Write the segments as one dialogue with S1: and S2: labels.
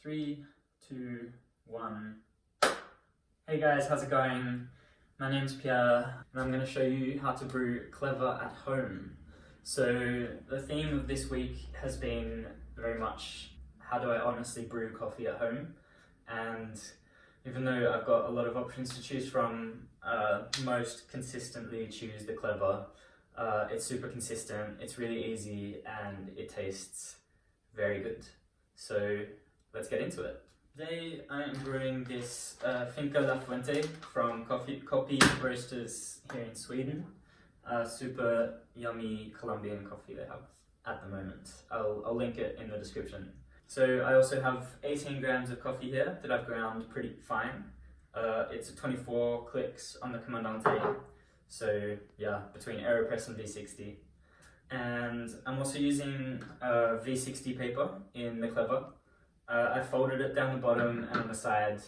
S1: 3, 2, 1. Hey guys, how's it going? My name's Pierre and I'm going to show you how to brew clever at home. So the theme of this week has been very much how do I honestly brew coffee at home, and even though I've got a lot of options to choose from, most consistently choose the clever. It's super consistent, it's really easy, and it tastes very good. So let's get into it. Today I am brewing this Finca La Fuente from Coffee Roasters here in Sweden. Super yummy Colombian coffee they have at the moment. I'll link it in the description. So I also have 18 grams of coffee here that I've ground pretty fine. It's 24 clicks on the Comandante. So yeah, between AeroPress and V60. And I'm also using V60 paper in the clever. I folded it down the bottom and on the side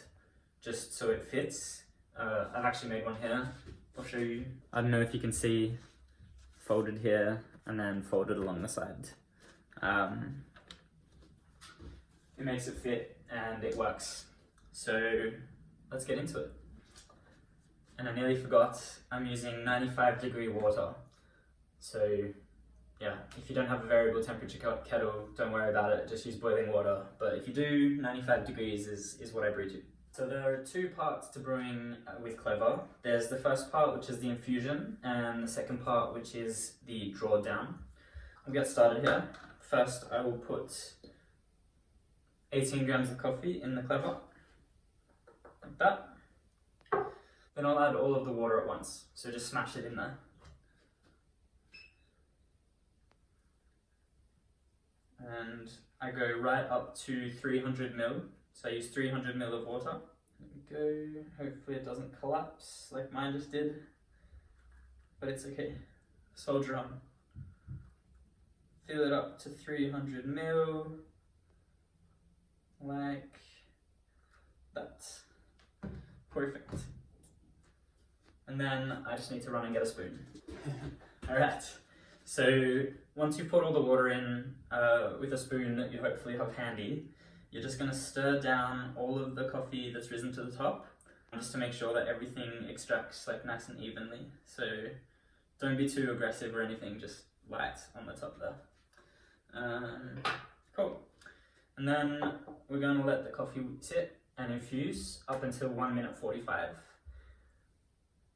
S1: just so it fits. I've actually made one here. I'll show you. I don't know if you can see, folded here and then folded along the side. It makes it fit and it works. So let's get into it. And I nearly forgot, I'm using 95-degree water. So yeah, if you don't have a variable temperature kettle, don't worry about it, just use boiling water. But if you do, 95 degrees is what I brew to. So there are two parts to brewing with clever. There's the first part, which is the infusion, and the second part, which is the drawdown. I'll get started here. First, I will put 18 grams of coffee in the clever, like that. Then I'll add all of the water at once, so just smash it in there. And I go right up to 300 ml, so I use 300 ml of water. There we go, hopefully it doesn't collapse like mine just did, but it's okay, soldier on. Fill it up to 300 ml, like that. Perfect. And then I just need to run and get a spoon. Alright, so once you've put all the water in with a spoon that you hopefully have handy, you're just going to stir down all of the coffee that's risen to the top, just to make sure that everything extracts like nice and evenly. So don't be too aggressive or anything, just light on the top there. Cool. And then we're going to let the coffee sit and infuse up until 1 minute 45.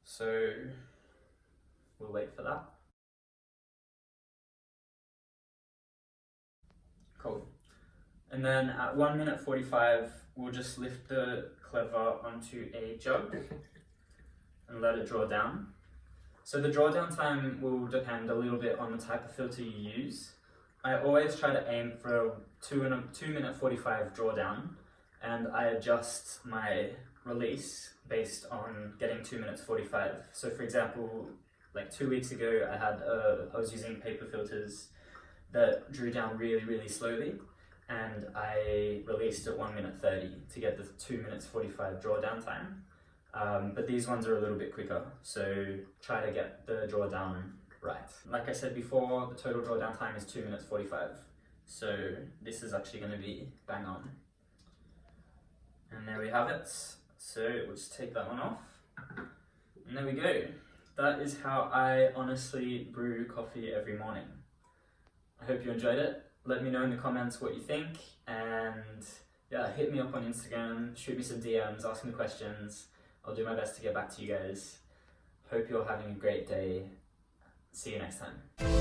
S1: So we'll wait for that. Cool. And then at 1 minute 45, we'll just lift the clever onto a jug and let it draw down. So the drawdown time will depend a little bit on the type of filter you use. I always try to aim for a 2 minute 45 drawdown, and I adjust my release based on getting 2 minutes 45. So for example, like 2 weeks ago, I was using paper filters that drew down really slowly, and I released at 1 minute 30 to get the 2 minutes 45 drawdown time. But these ones are a little bit quicker, so try to get the drawdown right. Like I said before, the total drawdown time is 2 minutes 45. So this is actually going to be bang on. And there we have it. So we'll just take that one off. And there we go. That is how I honestly brew coffee every morning. I hope you enjoyed it. Let me know in the comments what you think. And yeah, hit me up on Instagram, shoot me some DMs, ask me questions. I'll do my best to get back to you guys. Hope you're having a great day. See you next time.